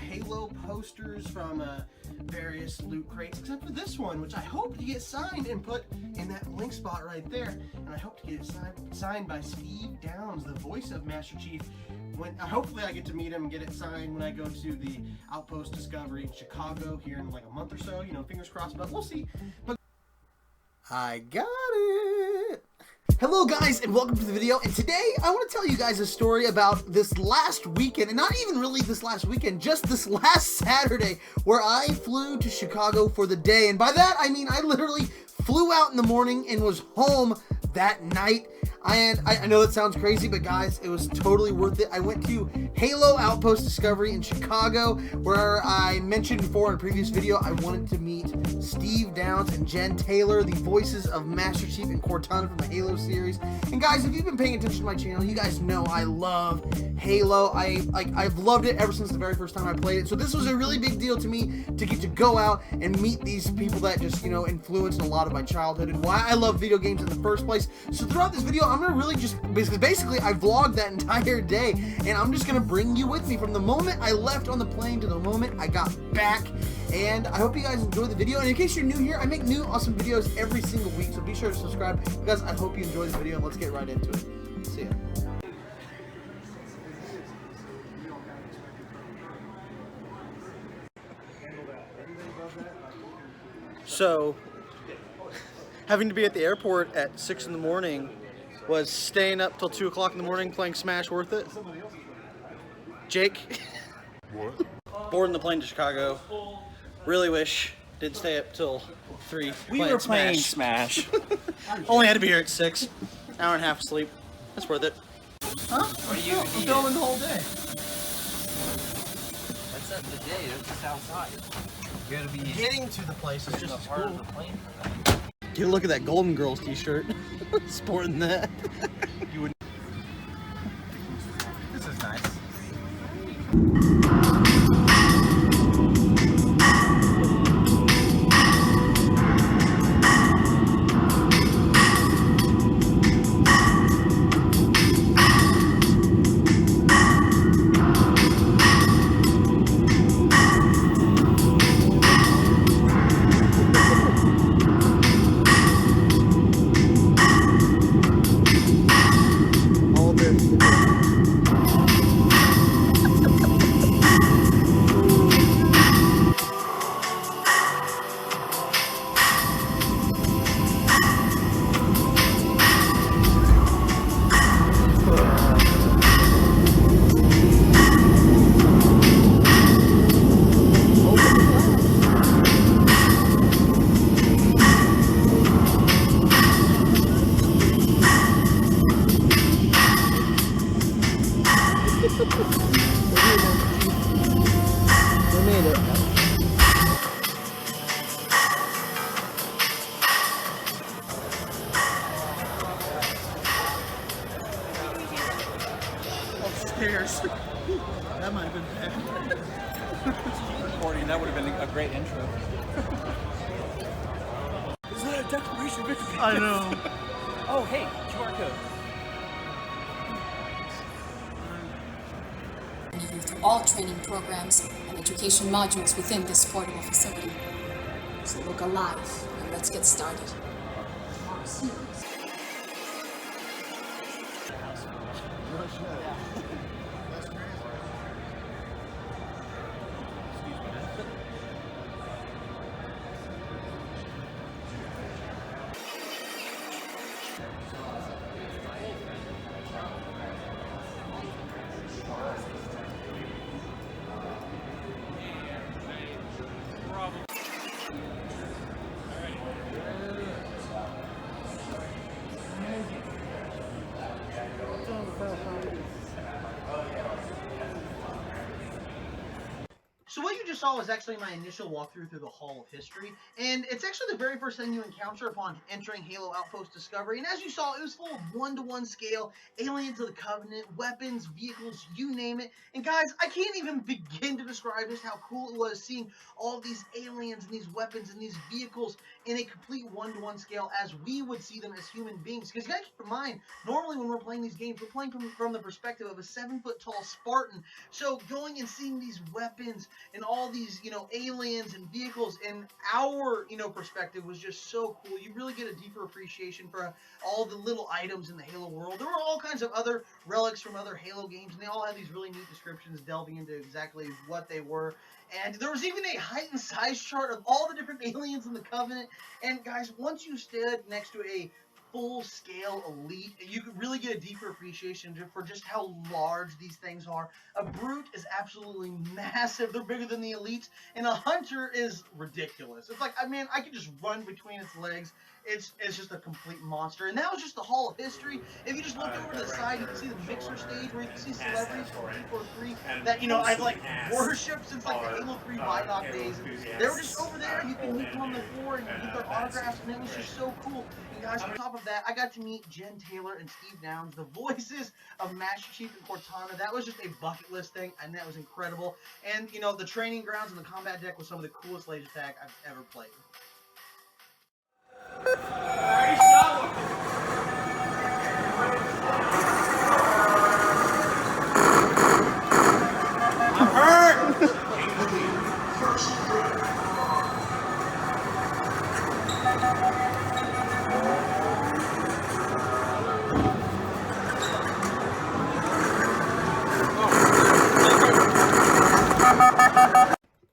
Halo posters from various loot crates, except for this one, which I hope to get signed and put in that link spot right there. And I hope to get it signed by Steve Downs, the voice of Master Chief. Hopefully I get to meet him and get it signed when I go to the Outpost Discovery in Chicago here in like a month or so. You know, fingers crossed, but we'll see. But I got it. Hello guys, and welcome to the video. And today I want to tell you guys a story about this last weekend, and not even really this last weekend, just this last Saturday, where I flew to Chicago for the day. And by that I mean I literally flew out in the morning and was home that night. And I know that sounds crazy, but guys, it was totally worth it. I went to Halo Outpost Discovery in Chicago, where I mentioned before in a previous video, I wanted to meet Steve Downs and Jen Taylor, the voices of Master Chief and Cortana from the Halo series. And guys, if you've been paying attention to my channel, you guys know I love Halo. I've loved it ever since the very first time I played it. So this was a really big deal to me to get to go out and meet these people that just, you know, influenced a lot of my childhood and why I love video games in the first place. So throughout this video, I'm gonna really just basically I vlogged that entire day, and I'm just gonna bring you with me from the moment I left on the plane to the moment I got back. And I hope you guys enjoy the video. And in case you're new here, I make new awesome videos every single week, so be sure to subscribe, because I hope you enjoy the video, and let's get right into it. See ya. So, having to be at the airport at 6 in the morning was staying up till 2 o'clock in the morning playing Smash worth it? Jake? What? Boarding the plane to Chicago. Really wish didn't stay up till 3. We were playing Smash. Only had to be here at 6. Hour and a half of sleep. That's worth it. Huh? What are you I'm filming the whole day. That's not the day, that's just outside. You gotta be Getting to the place is just as part cool. of the plane for that. Dude, look at that Golden Girls t-shirt. Sporting that. You would. This is nice. Stairs. That might have been bad. Recording, that would have been a great intro. Is that a Declaration of Independence? I know. Oh, hey, QR code. Through all training programs and education modules within this portable facility. So look alive and let's get started. just saw was actually my initial walkthrough through the Hall of History, and it's actually the very first thing you encounter upon entering Halo Outpost Discovery. And as you saw, it was full of 1-to-1 scale, aliens of the Covenant, weapons, vehicles, you name it. And guys, I can't even begin to describe just how cool it was seeing all of these aliens and these weapons and these vehicles in a complete 1-to-1 scale as we would see them as human beings. Because you gotta keep in mind, normally when we're playing these games, we're playing from the perspective of a 7-foot-tall Spartan. So going and seeing these weapons and all these, aliens and vehicles in our, perspective was just so cool. You really get a deeper appreciation for all the little items in the Halo world. There were all kinds of other relics from other Halo games, and they all had these really neat descriptions delving into exactly what they were. And there was even a height and size chart of all the different aliens in the Covenant. And guys, once you stood next to a full-scale elite, you could really get a deeper appreciation for just how large these things are. A brute is absolutely massive. They're bigger than the elites, and a hunter is ridiculous. It's like, I could just run between its legs. It's just a complete monster. And that was just the Hall of History. If you just look over to the side, you can see the mixer stage where you can see celebrities from 343 that, I've worshipped since the Halo 3 Vidoc days. And they were just over there, and you can meet them on the floor and get their autographs, and it was just so cool. And guys, on top of that, I got to meet Jen Taylor and Steve Downs, the voices of Master Chief and Cortana. That was just a bucket list thing, and that was incredible. And, the training grounds and the combat deck was some of the coolest laser tag I've ever played. I'm hurt!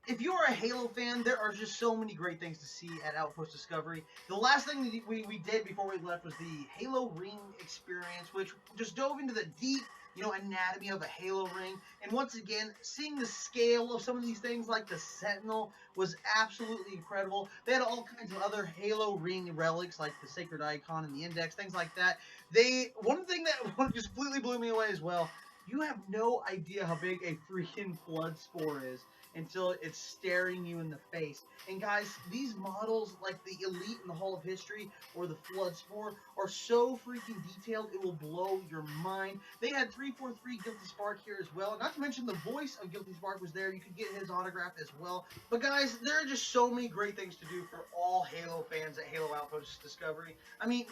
If you are a Halo fan, there are just so many great things to see at Outpost Discovery. The last thing that we did before we left was the Halo Ring experience, which just dove into the deep, anatomy of a Halo ring. And once again, seeing the scale of some of these things like the Sentinel was absolutely incredible. They had all kinds of other Halo ring relics like the Sacred Icon and the Index, things like that. One thing that just completely blew me away as well, you have no idea how big a freaking blood spore is until it's staring you in the face. And guys, these models like the Elite in the Hall of History or the Floodspore are so freaking detailed, it will blow your mind. They had 343 Guilty Spark here as well. Not to mention the voice of Guilty Spark was there. You could get his autograph as well. But guys, there are just so many great things to do for all Halo fans at Halo Outpost Discovery.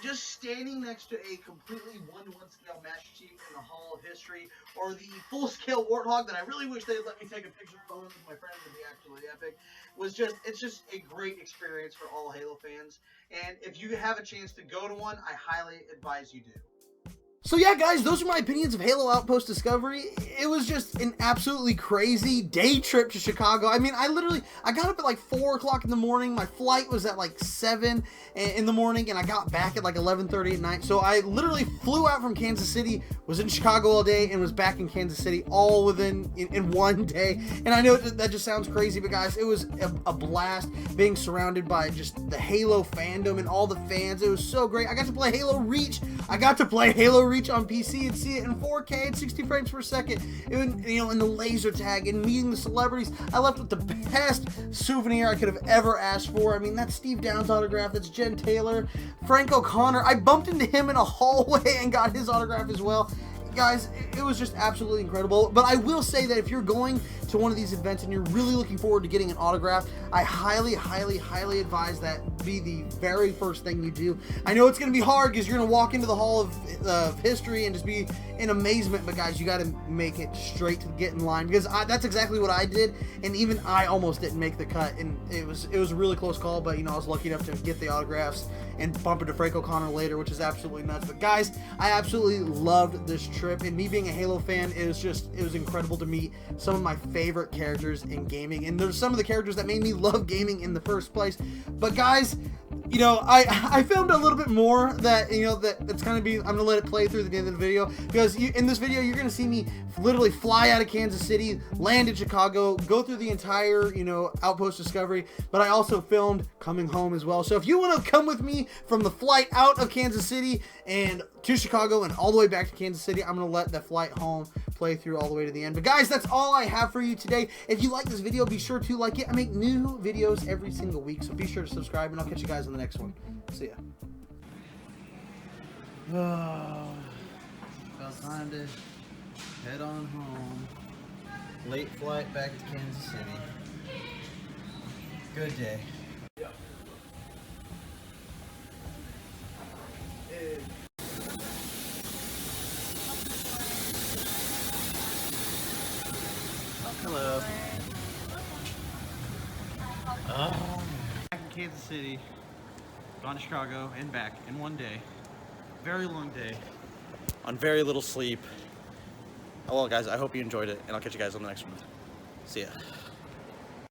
Just standing next to a completely 1-to-1 scale Master Chief in the Hall of History, or the full-scale Warthog that I really wish they'd let me take a picture phone with my friends, would be absolutely epic. It's just a great experience for all Halo fans. And if you have a chance to go to one, I highly advise you do. So yeah, guys, those are my opinions of Halo Outpost Discovery. It was just an absolutely crazy day trip to Chicago. I got up at like 4 o'clock in the morning. My flight was at like 7 in the morning, and I got back at like 11:30 at night. So I literally flew out from Kansas City, was in Chicago all day, and was back in Kansas City all within in one day. And I know that just sounds crazy, but guys, it was a blast being surrounded by just the Halo fandom and all the fans. It was so great. I got to play Halo Reach. Reach on PC and see it in 4K at 60 frames per second. And the laser tag and meeting the celebrities. I left with the best souvenir I could have ever asked for. That's Steve Downs' autograph. That's Jen Taylor, Frank O'Connor. I bumped into him in a hallway and got his autograph as well. Guys, it was just absolutely incredible. But I will say that if you're going to one of these events and you're really looking forward to getting an autograph, I highly, highly, highly advise that be the very first thing you do. I know it's going to be hard because you're going to walk into the Hall of History and just be in amazement, but guys, you got to make it straight to get in line, because that's exactly what I did, and even I almost didn't make the cut, and it was a really close call, but I was lucky enough to get the autographs and bump into Frank O'Connor later, which is absolutely nuts. But guys, I absolutely loved this trip, and me being a Halo fan, it was incredible to meet some of my favorite characters in gaming, and there's some of the characters that made me love gaming in the first place. But guys, I filmed a little bit more that it's gonna be. I'm gonna let it play through the end of the video, because in this video you're gonna see me literally fly out of Kansas City, land in Chicago, go through the entire Outpost Discovery. But I also filmed coming home as well. So if you want to come with me from the flight out of Kansas City and to Chicago and all the way back to Kansas City, I'm gonna let the flight home play playthrough all the way to the end. But guys, that's all I have for you today. If you like this video, be sure to like it. I make new videos every single week, so be sure to subscribe, and I'll catch you guys on the next one. See ya. Oh, about time to head on home. Late flight back to Kansas City. Good day. Hello. Back in Kansas City, gone to Chicago and back in one day. Very long day on very little sleep. Oh well, guys, I hope you enjoyed it, and I'll catch you guys on the next one. See ya.